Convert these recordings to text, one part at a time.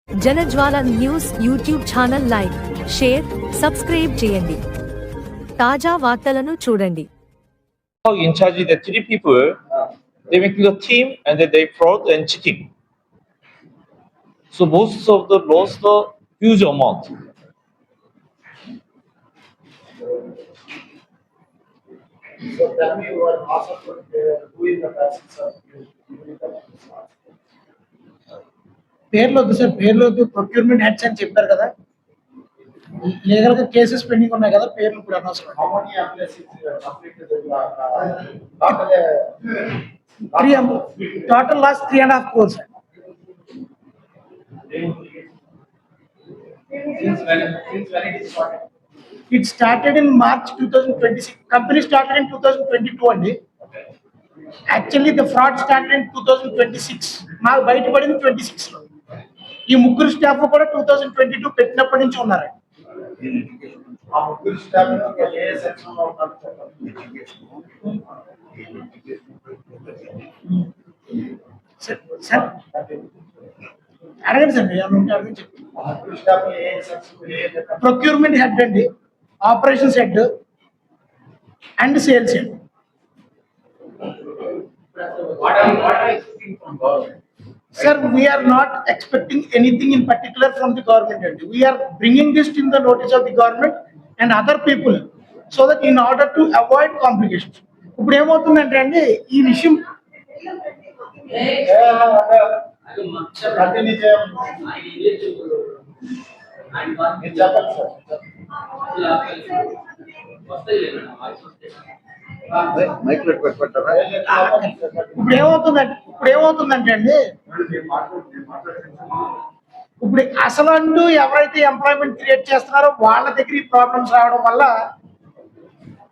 జనజ్వాల news YouTube channel like, share, subscribe చేయండి. తాజా వార్తలను చూడండి. In charge of the three people, they make the team and then they fraud and cheating. So most of them lost a huge amount. So tell me what also who is the person, sir? పేర్లు వద్దు sir, పేర్లు వద్దు. Procurement heads అని చెప్పారు కదా, legal గా cases pending ఉన్నాయి కదా, పేర్లు ఇప్పుడు అనవసరం. Total loss 3.5 crores. It started in March 2026. Company started in 2022 అండి. Actually the fraud started in 2026. మాకు బయటపడింది 26 లో. ఈ ముగ్గురు స్టాఫ్ కూడా 2022 పెట్టినప్పటి నుంచి ఉన్నారు. ఆ ముగ్గురు స్టాఫ్ ఏ సెక్షన్ లో ఉన్నారు సార్? అడగండి సార్, అడగండి. ప్రొక్యూర్మెంట్ హెడ్ అండి, operations head and sales head. Sir, we are not expecting anything in particular from the government. We are bringing this in the notice of the government and other people so that in order to avoid complications. ఇప్పుడు ఏమవుతుందంటే అండి, ఈ విషయం ఇప్పుడు ఏమవుతుందంటే అండి, ఇప్పుడు అసలు అంటూ ఎవరైతే ఎంప్లాయ్మెంట్ క్రియేట్ చేస్తున్నారో వాళ్ళ దగ్గర ఈ ప్రాబ్లమ్స్ రావడం వల్ల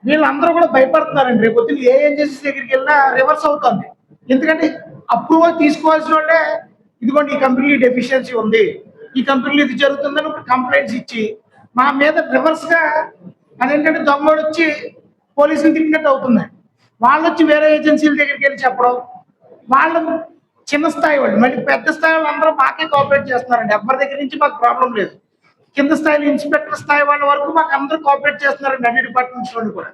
వీళ్ళందరూ కూడా భయపడుతున్నారండి. రేపు పొద్దున్న ఏ ఏజెన్సీ దగ్గరికి వెళ్ళినా రివర్స్ అవుతుంది. ఎందుకంటే అప్రూవల్ తీసుకోవాల్సిన వాళ్ళే, ఇదిగోండి ఈ కంపెనీ డెఫిషియన్సీ ఉంది, ఈ కంపెనీలో ఇది జరుగుతుందని ఇప్పుడు కంప్లైంట్స్ ఇచ్చి మా మీద రివర్స్ గా అదేంటంటే దొంగోడు వచ్చి పోలీసులు తిట్టినట్టు అవుతుంది. వాళ్ళు వచ్చి వేరే ఏజెన్సీల దగ్గరికి వెళ్ళి చెప్పడం, వాళ్ళు చిన్న స్థాయి వాళ్ళు మళ్ళీ పెద్ద స్థాయి వాళ్ళు అందరూ మాకే కోఆపరేట్ చేస్తున్నారండి. ఎవరి దగ్గర నుంచి మాకు ప్రాబ్లం లేదు. కింద స్థాయిలో ఇన్స్పెక్టర్ స్థాయి వాళ్ళ వరకు మాకు అందరూ కోఆపరేట్ చేస్తున్నారండి, అన్ని డిపార్ట్మెంట్స్ లోని కూడా.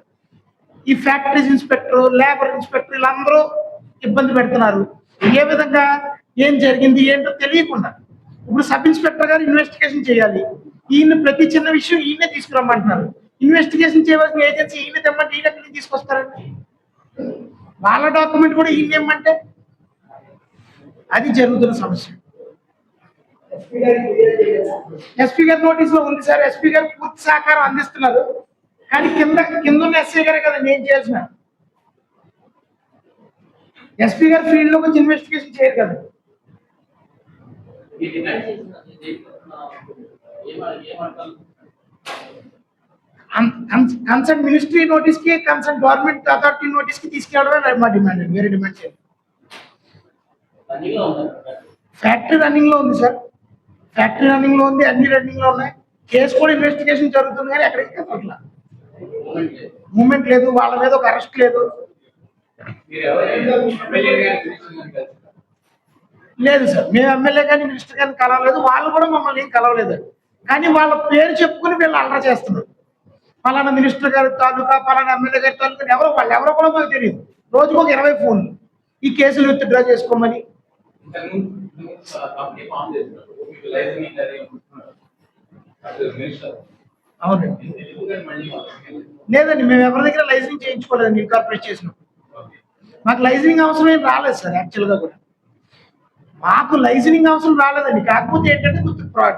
ఈ ఫ్యాక్టరీస్ ఇన్స్పెక్టర్, లేబర్ ఇన్స్పెక్టర్ వీళ్ళందరూ ఇబ్బంది పెడుతున్నారు. ఏ విధంగా ఏం జరిగింది ఏంటో తెలియకుండా. ఇప్పుడు సబ్ ఇన్స్పెక్టర్ గారు ఇన్వెస్టిగేషన్ చేయాలి, ఈయన ప్రతి చిన్న విషయం ఈయనే తీసుకురమ్మంటున్నారు. ఇన్వెస్టిగేషన్ చేయవలసిన ఏజెన్సీ ఈయన తెమ్మంటే ఈయన ఎక్కడి నుంచి తీసుకొస్తారండి? వాళ్ళ డాక్యుమెంట్ కూడా ఈయన ఏమంటే అది జరుగుతున్న సమస్య. ఎస్పీ గారి నోటీస్ లో ఉంది సార్, ఎస్పీ గారు పూర్తి సహకారం అందిస్తున్నారు. కానీ కింద ఉన్న ఎస్ఐ గారే కదా నేను చేయాల్సిన. ఎస్పీ గారు ఫీల్డ్ లోకి వచ్చి ఇన్వెస్టిగేషన్ చేయరు కదా. కన్సర్న్ మినిస్ట్రీ నోటీస్ కి, కన్సర్న్ గవర్నమెంట్ అథారిటీ నోటీస్ కి తీసుకెళ్ళడమే మా డిమాండ్ అండి, వేరే డిమాండ్ చేయాలి. ఫ్యాక్టరీ రన్నింగ్ లో ఉంది సార్, ఫ్యాక్టరీ రన్నింగ్ లో ఉంది, అన్ని రన్నింగ్ లో ఉన్నాయి. కేసు కూడా ఇన్వెస్టిగేషన్ జరుగుతుంది కానీ ఎక్కడికి అట్లా మూమెంట్ లేదు, వాళ్ళ మీద ఒక అరెస్ట్ లేదు. లేదు సార్, మేము ఎమ్మెల్యే కానీ మినిస్టర్ కానీ కలవలేదు, వాళ్ళు కూడా మమ్మల్ని ఏం కలవలేదు. కానీ వాళ్ళ పేరు చెప్పుకుని వీళ్ళు అల్లరి చేస్తున్నారు. పలానా మినిస్టర్ గారి తాలూకా, పలానా ఎమ్మెల్యే గారి తాలూకా, వాళ్ళు ఎవరో కూడా మాకు తెలియదు. రోజుకు ఒక 20 ఫోన్లు ఈ కేసులు విత్డ్రా చేసుకోమని. అవునండి, లేదండి, మేము ఎవరి దగ్గర లైసెన్స్ చేయించుకోలేదండి. ఇన్కార్పొరేట్ చేసినప్పుడు మాకు లైసెన్సింగ్ అవసరం ఏం రాలేదు సార్. యాక్చువల్గా కూడా మాకు లైసెన్సింగ్ అవసరం రాలేదండి. కాకపోతే ఏంటంటే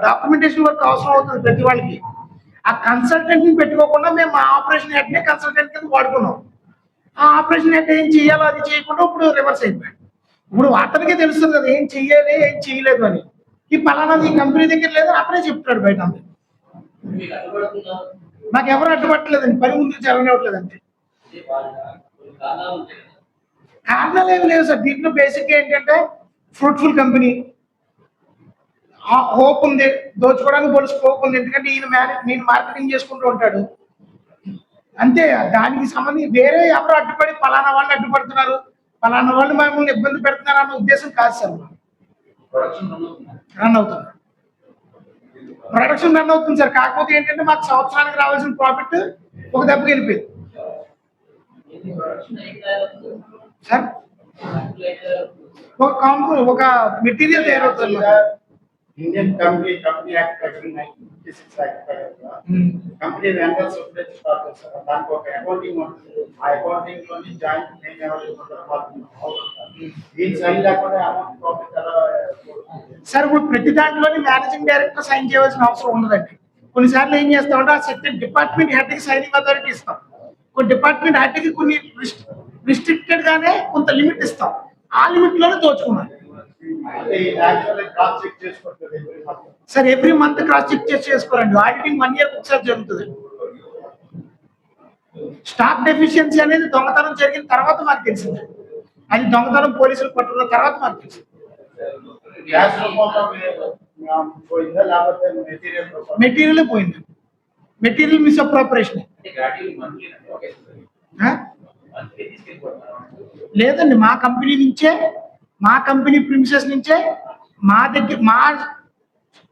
డాక్యుమెంటేషన్ వర్క్ అవసరం అవుతుంది ప్రతి వాళ్ళకి. ఆ కన్సల్టెంట్ ని పెట్టుకోకుండా మేము మా ఆపరేషన్ హెడ్ ని కన్సల్టెంట్ కింద వాడుకున్నాం. ఆ ఆపరేషన్ హెడ్ ఏం చెయ్యాలో అది చేయకుండా ఇప్పుడు రివర్స్ అయిపోయాడు. ఇప్పుడు అతనికే తెలుస్తుంది కదా ఏం చెయ్యాలి ఏం చేయలేదు అని. ఈ పలానాది ఈ కంపెనీ దగ్గర లేదు అతనే చెప్తాడు బయట. అంతే, మాకు ఎవరు అడ్డుపట్టలేదండి, పని ముందుకు జరగనివ్వట్లేదు అంతే. కారణాలు ఏమి లేవు సార్. దీంట్లో బేసిక్ ఏంటంటే ఫ్రూట్ఫుల్ కంపెనీ, హోప్ ఉంది, దోచుకోవడానికి కూడా స్కోప్ ఉంది. ఎందుకంటే ఈయన మార్కెటింగ్ చేసుకుంటూ ఉంటాడు అంతే. దానికి సంబంధించి వేరే ఎవరు అడ్డుపడి పలానా వాళ్ళు అడ్డుపడుతున్నారు, పలానా వాళ్ళు మమ్మల్ని ఇబ్బంది పెడుతున్నారు అన్న ఉద్దేశం కాదు సార్. రన్ అవుతుంది. ప్రొడక్షన్ రన్ అవుతుంది సార్. కాకపోతే ఏంటంటే మాకు సంవత్సరానికి రావాల్సిన ప్రాఫిట్ ఒక దెబ్బకి వెళ్ళిపోయింది సార్. ఒక మెటీరియల్ తయారవుతుంది. Indian company act 1956 act company vendors start చేస్తారు. దానికి ఒక అకౌంటింగ్ ఉంటుంది. ఆ అకౌంటింగ్ లోని జాయింట్ మెయిన్ దీని సైన్ లేకుండా అమౌంట్ ప్రాఫిట్ ఎలా సార్ ఇప్పుడు ప్రతి దాంట్లోని మేనేజింగ్ డైరెక్టర్ సైన్ చేయవలసిన అవసరం ఉండదండి. కొన్నిసార్లు ఏం చేస్తామంటే ఆ సెక్టర్ డిపార్ట్మెంట్ హెడ్ కి సైనింగ్ అథారిటీ ఇస్తాం. కొన్ని డిపార్ట్మెంట్ హెడ్ కి కొన్ని రిస్ట్రిక్టెడ్ గానే కొంత లిమిట్ ఇస్తాం. ఆ లిమిట్ లోనే దోచుకున్నాం క్రాస్ చెక్ చేసుకుంటుంది. Sir. Every month cross check చేసుకోరండి. ఆడిటింగ్ 1 year ఒకసారి జరుగుతుంది. స్టాక్ డెఫిషియన్సీ అనేది దొంగతనం జరిగిన తర్వాత మాకు తెలిసింది. అది దొంగతనం పోలీసులు పట్టుకున్న తర్వాత మాకు తెలిసింది. గ్యాస్ రూపంలో పోయిందా లేకపోతే మెటీరియల్ పోయింది. మెటీరియల్ మిస్ అప్రాపరేషన్ లేదండి. మా కంపెనీ ప్రిమిసెస్ నుంచే మా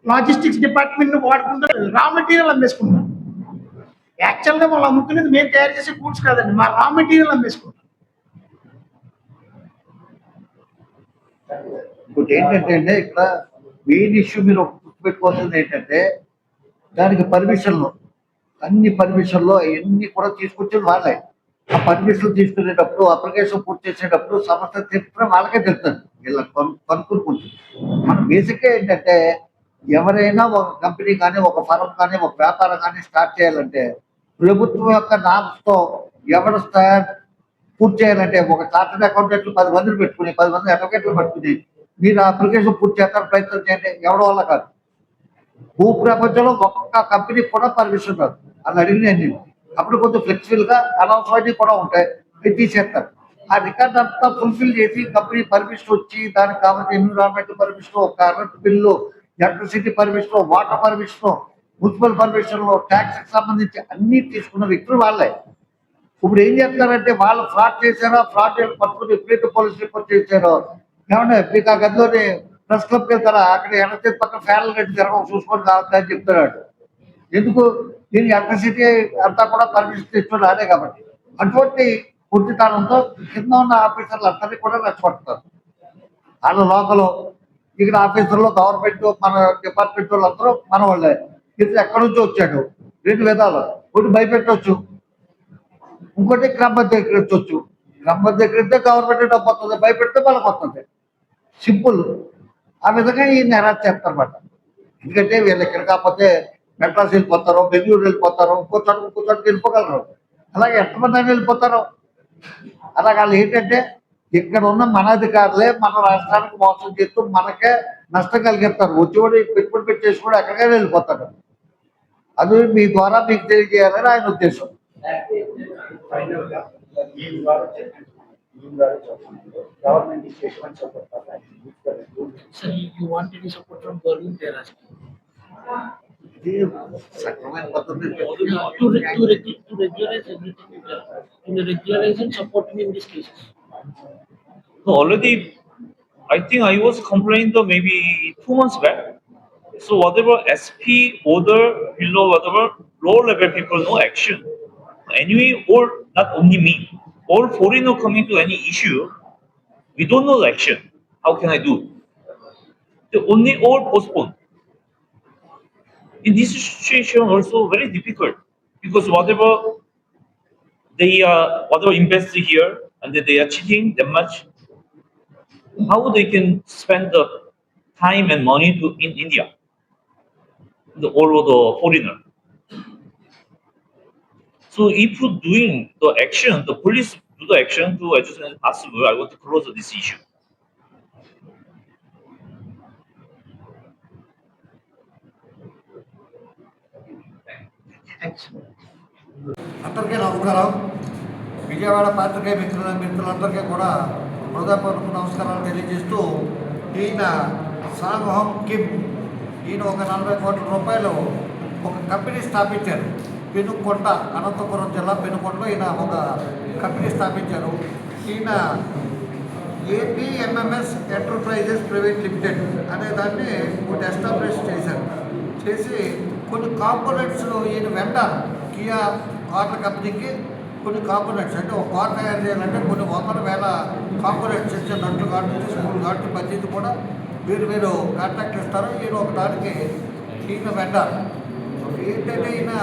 లాజిస్టిక్స్ డిపార్ట్మెంట్ వాడుకుంటూ రా మెటీరియల్ అమ్మేసుకుంటాం. యాక్చువల్ గా వాళ్ళు అమ్ముకునేది మేము తయారు చేసే గూడ్స్ కాదండి, మా రా మెటీరియల్ అమ్మేసుకుంటాం. ఇంకోటి ఏంటంటే ఇక్కడ మెయిన్ ఇష్యూ మీరు గుర్తుపెట్టుకోవాల్సింది ఏంటంటే దానికి పర్మిషన్లు అన్ని పర్మిషన్లు అవన్నీ కూడా తీసుకొచ్చేది వాళ్ళే. ఆ పర్మిషన్ తీసుకునేటప్పుడు అప్లికేషన్ పూర్తి చేసేటప్పుడు సమస్య తీర్చడం వాళ్ళకే తెలుస్తుంది. వీళ్ళకి కనుక్కుంటుంది. మన బేసిక్గా ఏంటంటే ఎవరైనా ఒక కంపెనీ కానీ ఒక ఫరం కానీ ఒక వ్యాపారం కానీ స్టార్ట్ చేయాలంటే ప్రభుత్వం యొక్క నామ్స్తో ఎవరు పూర్తి చేయాలంటే ఒక చార్టెడ్ అకౌంటెంట్లు 10 మందిని పెట్టుకుని 10 మంది అడ్వకేట్లు పెట్టుకుని మీరు అప్లికేషన్ పూర్తి చేస్తారు ప్రయత్నం చేయండి. ఎవరి వల్ల కాదు. భూ ప్రపంచంలో ఒక్క కంపెనీకి కూడా పర్మిషన్ రాదు. అని అడిగినాను. అప్పుడు కొంచెం ఫ్లెక్సిబుల్ గా అనవసరమైనవి కూడా ఉంటాయి, అవి తీసేస్తారు. ఆ రికార్డ్ అంతా ఫుల్ఫిల్ చేసి కంపెనీ పర్మిషన్ వచ్చి దానికి కావాల్సిన environment permission, current bill, electricity permission, water permission, municipal permission, tax కి సంబంధించి అన్ని తీసుకున్న వ్యక్తులు వాళ్ళే. ఇప్పుడు ఏం చేస్తారంటే వాళ్ళు ఫ్రాడ్ చేశారో, ఫ్రాడ్ పట్టుకుని ఎప్పుడైతే పోలీస్ రిపోర్ట్ చేశారో ఏమన్నా మీకు ఆ గదిలోని ప్రెస్ క్లబ్కి వెళ్తారా, అక్కడ ఎనర్జీ పక్కన ఫ్యాన్లు కట్టి జరగవు చూసుకొని కావద్దని చెప్తున్నాడు. ఎందుకు? దీని ఎలక్ట్రిసిటీ అంతా కూడా పర్మిషన్ తెచ్చుకుని రాలే కాబట్టి. అటువంటి పూర్తితనంతో కింద ఉన్న ఆఫీసర్లు అందరినీ కూడా రెచ్చగొడతారు. వాళ్ళ లోకలు ఇక్కడ ఆఫీసర్లు గవర్నమెంట్ మన డిపార్ట్మెంట్ వాళ్ళందరూ మన వాళ్ళే. ఇది ఎక్కడి నుంచి వచ్చాడు 2 విధాలు. ఒకటి భయపెట్టవచ్చు, ఇంకోటి క్రమం దగ్గరించవచ్చు. క్రమం దగ్గరితే గవర్నమెంట్ డబ్బు వస్తుంది, భయపెడితే వాళ్ళకి వస్తుంది. సింపుల్. ఆ విధంగా ఈ నేరాలు చేస్తారన్నమాట. ఎందుకంటే వీళ్ళు ఇక్కడ కాకపోతే మెడ్రాస్ వెళ్ళిపోతారు, బెంగళూరు వెళ్ళిపోతారు, ఇంకో చోటకి వెళ్ళిపోగలరు. అలాగే ఎంతమంది అని వెళ్ళిపోతారు. అలాగే వాళ్ళు ఏంటంటే ఇక్కడ ఉన్న మన అధికారులే మన రాష్ట్రానికి మోసం చేస్తూ మనకే నష్టం కలిగిస్తారు. వచ్చేవాడు పెట్టుబడి పెట్టేసి కూడా ఎక్కడికైనా వెళ్ళిపోతాడు. అది మీ ద్వారా మీకు తెలియజేయాలని ఆయన ఉద్దేశం. ఫైనల్ గా ఈ ద్వారా government is taking support for that. So you want any support from government? They are asking. సక్రమైన పద్ధతి To regularize everything. In the regularization, supporting in these cases. No, already, I think I was complaining maybe 2 months back. So whatever SP order below, whatever low level people, no action. Anyway, or not only me, all foreigner coming to any issue, we don't know the action. How can I do? The only all postpone. In this situation also very difficult because whatever whatever invest here and they are cheating that much, how they can spend the time and money in India, all over the foreigner. So if you doing the action, the police do the action to as soon as possible, I want to close this issue. అందరికీ నమస్కారం. విజయవాడ పాత్రికేయ మిత్రులందరికీ కూడా హృదయపూర్వక నమస్కారాలు తెలియజేస్తూ ఈయన సాంహం Kim ఈయన ఒక 40 కోట్ల రూపాయలు ఒక కంపెనీ స్థాపించారు. పెనుకొండ, అనంతపురం జిల్లా పెనుకొండలో ఈయన ఒక కంపెనీ స్థాపించారు. ఈయన ఏపీఎంఎంఎస్ ఎంటర్ప్రైజెస్ ప్రైవేట్ లిమిటెడ్ అనే దాన్ని ఒకటి ఎస్టాబ్లిష్ చేశారు. చేసి కొన్ని కాంపోనెంట్స్ ఈయన వెండారు కియా కార్ల కంపెనీకి కొన్ని కాంపోనెంట్స్ అంటే ఒక కార్ తయారు చేయాలంటే కొన్ని వందల వేల కాంపోనెంట్స్ ఇచ్చే నట్లు కాబట్టి స్కూల్ కాబట్టి ప్రతిది కూడా మీరు కాంట్రాక్ట్ ఇస్తారు. ఈయన ఒక దానికి ఈయన వెండారు. ఏంటంటే ఈయన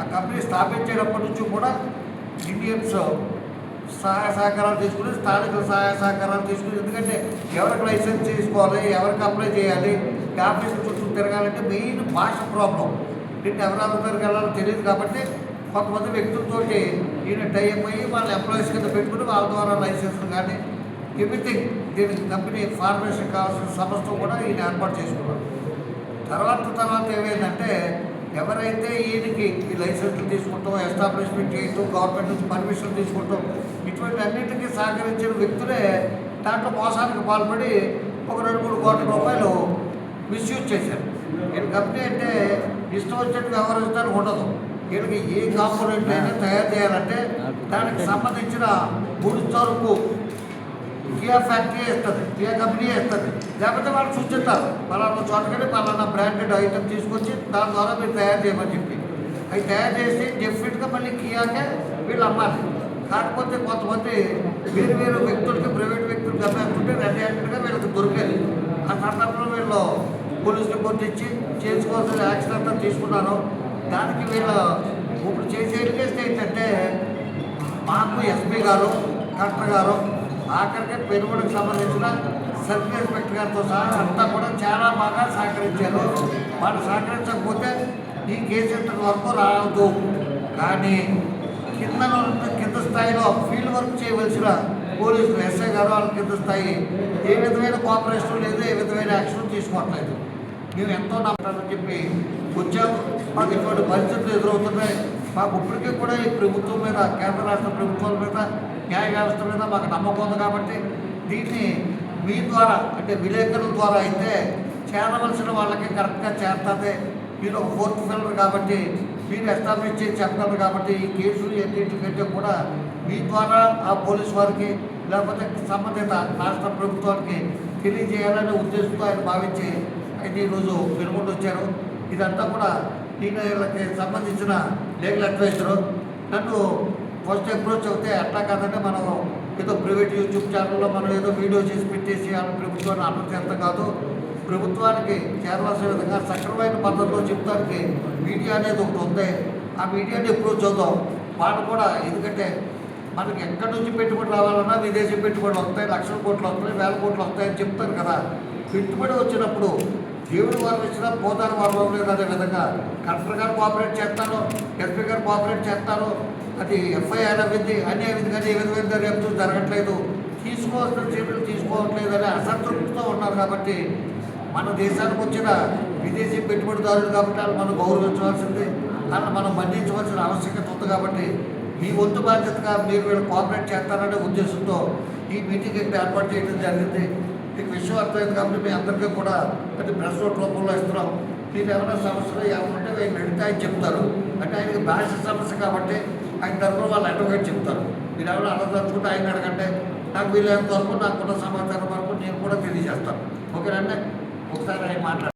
ఆ కంపెనీ స్థాపించేటప్పటి నుంచి కూడా ఇండియన్స్ సహాయ సహకారాలు తీసుకుని స్థానికుల సహాయ సహకారాలు తీసుకుని, ఎందుకంటే ఎవరికి లైసెన్స్ తీసుకోవాలి, ఎవరికి అప్లై చేయాలి, ఆఫీసుల చుట్టూ తిరగాలంటే మెయిన్ భాష ప్రాబ్లం. దీన్ని ఎవరెవరికి వెళ్ళాలో తెలియదు కాబట్టి కొంతమంది వ్యక్తులతోటి ఈయన టైప్ అయ్యి వాళ్ళ ఎంప్లాయీస్ కింద పెట్టుకుని వాళ్ళ ద్వారా లైసెన్స్లు కానీ ఎవ్రీథింగ్ దీనికి కంపెనీ ఫార్మేషన్ కావాల్సిన సంస్థ కూడా ఈయన ఏర్పాటు చేసుకున్నాడు. తర్వాత ఏమైందంటే ఎవరైతే ఈయనకి ఈ లైసెన్స్లు తీసుకుంటాం, ఎస్టాబ్లిష్మెంట్ చేయటం, గవర్నమెంట్ నుంచి పర్మిషన్ తీసుకుంటాం, ఇటువంటి అన్నింటికీ సహకరించిన వ్యక్తులే దాంట్లో మోసానికి పాల్పడి ఒక 2-3 కోట్ల రూపాయలు మిస్యూజ్ చేశారు. వీళ్ళ కంపెనీ అంటే ఇష్టం వచ్చినట్టు వ్యవహరించడానికి ఉండదు. వీళ్ళకి ఏ కాంపోనెంట్ అయినా తయారు చేయాలంటే దానికి సంబంధించిన గుడి తరపు కియా ఫ్యాక్టరీ ఇస్తుంది, కియా కంపెనీ ఇస్తుంది. లేకపోతే వాళ్ళు సూచిస్తారు పలానా చోటకని పలానా బ్రాండెడ్ ఐటమ్ తీసుకొచ్చి దాని ద్వారా మీరు తయారు చేయమని చెప్పి అవి తయారు చేసి డెఫినెట్గా మళ్ళీ కియాకే వీళ్ళు అమ్మాలి. కాకపోతే కొంతమంది వేరు వ్యక్తులకి ప్రైవేట్ వ్యక్తులకి అమ్మాకుంటే రెడ్ హ్యాండెడ్గా వీళ్ళకి దొరికేది. ఆ సందర్భంలో వీళ్ళు పోలీస్ రిపోర్ట్ ఇచ్చి చేసుకోవాల్సిన యాక్షన్ అంతా తీసుకున్నారు. దానికి వీళ్ళు ఇప్పుడు చేసే ఎలిగేషన్ ఏంటంటే మాకు ఎస్పీ గారు, కలెక్టర్ గారు, ఆఖరికి పెరుగుడికి సంబంధించిన సర్కిల్ ఇన్స్పెక్టర్ గారితో సహా అంతా కూడా చాలా బాగా సహకరించారు. వాళ్ళు సహకరించకపోతే ఈ కేసు వరకు రాదు. కానీ కింద స్థాయిలో ఫీల్డ్ వర్క్ చేయవలసిన పోలీసులు ఎస్ఐ గారు వాళ్ళ కింద స్థాయి ఏ విధమైన కోఆపరేషన్ లేదు, ఏ విధమైన యాక్షన్ తీసుకోవట్లేదు. మేము ఎంతో నమ్ముతామని చెప్పి వచ్చాము. మాకు ఇటువంటి పరిస్థితులు ఎదురవుతున్నాయి. మాకు ఇప్పటికీ కూడా ఈ ప్రభుత్వం మీద, కేంద్ర రాష్ట్ర ప్రభుత్వాల మీద, న్యాయ వ్యవస్థ మీద మాకు నమ్మకం ఉంది. కాబట్టి దీన్ని మీ ద్వారా అంటే విలేకరుల ద్వారా అయితే చేరవలసిన వాళ్ళకి కరెక్ట్గా చేరుతుంది. మీరు ఒక 4th ఫిల్లర్ కాబట్టి మీరు ఎస్టాబ్లిష్ చేసి చెప్పగలరు. కాబట్టి ఈ కేసులు ఎన్నింటికంటే కూడా మీ ద్వారా ఆ పోలీసు వారికి లేకపోతే సంబంధిత రాష్ట్ర ప్రభుత్వానికి తెలియజేయాలనే ఉద్దేశంతో ఆయన భావించి అయితే ఈరోజు వెలుగుండి వచ్చారు. ఇదంతా కూడా వీళ్ళకి సంబంధించిన లీగల్ అడ్వైజరు నన్ను ఫస్ట్ అప్రోచ్ అవుతే అట్లా కాదంటే మనం ఏదో ప్రైవేట్ యూట్యూబ్ ఛానల్లో మనం ఏదో వీడియో చేసి పెట్టేసి వాళ్ళ ప్రభుత్వాన్ని అమలు చేస్తాం కాదు. ప్రభుత్వానికి చేరవలసిన విధంగా సక్రమైన పద్ధతిలో చెప్తానికి మీడియా అనేది ఒకటి ఉంది. ఆ మీడియాని అప్రోచ్ అవుతాం. వాళ్ళు కూడా ఎందుకంటే మనకి ఎక్కడి నుంచి పెట్టుబడి రావాలన్నా విదేశీ పెట్టుబడులు వస్తాయి, లక్షల కోట్లు వస్తాయి, 1000 కోట్లు వస్తాయని చెప్తారు కదా. పెట్టుబడి వచ్చినప్పుడు దేవుడు వారు ఇచ్చినా పోతారు వారు లేదు. అదే విధంగా కలెక్టర్ గారు కోఆపరేట్ చేస్తారు, ఎస్పీ గారు కోఆపరేట్ చేస్తారు. అది ఎఫ్ఐఆర్ అవింది అనే విధంగా ఏ విధమైన దర్యాప్తు జరగట్లేదు, తీసుకోవాల్సిన చర్యలు తీసుకోవట్లేదు అనే అసంతృప్తితో ఉన్నారు. కాబట్టి మన దేశానికి వచ్చిన విదేశీ పెట్టుబడిదారులు కాబట్టి వాళ్ళు మనం గౌరవించవలసింది, వాళ్ళని మనం మన్నించవలసిన ఆవశ్యకత ఉంది. కాబట్టి మీ వంతు బాధ్యతగా మీరు వీళ్ళు కోఆపరేట్ చేస్తారనే ఉద్దేశంతో ఈ మీటింగ్ ఇక్కడ ఏర్పాటు చేయడం జరిగింది. మీకు విషయం అర్థమైంది కాబట్టి మీ అందరికీ కూడా అది ప్రెస్ నోట్ రూపంలో ఇస్తున్నాం. మీరు ఏమైనా సమస్యలు ఏమంటే వీళ్ళు అడిగితే ఆయన చెప్తారు. అంటే ఆయనకి భాష సమస్య కాబట్టి ఆయన తరఫున వాళ్ళు అడ్వకేట్ చెప్తారు. మీరు ఏమైనా అడగదలుచుకుంటే ఆయన అడగంటే నాకు వీళ్ళంత వరకు నాకున్న సమాచారం వరకు నేను కూడా తెలియజేస్తాను. ఓకేనండి, ఒకసారి ఆయన మాట్లాడారు.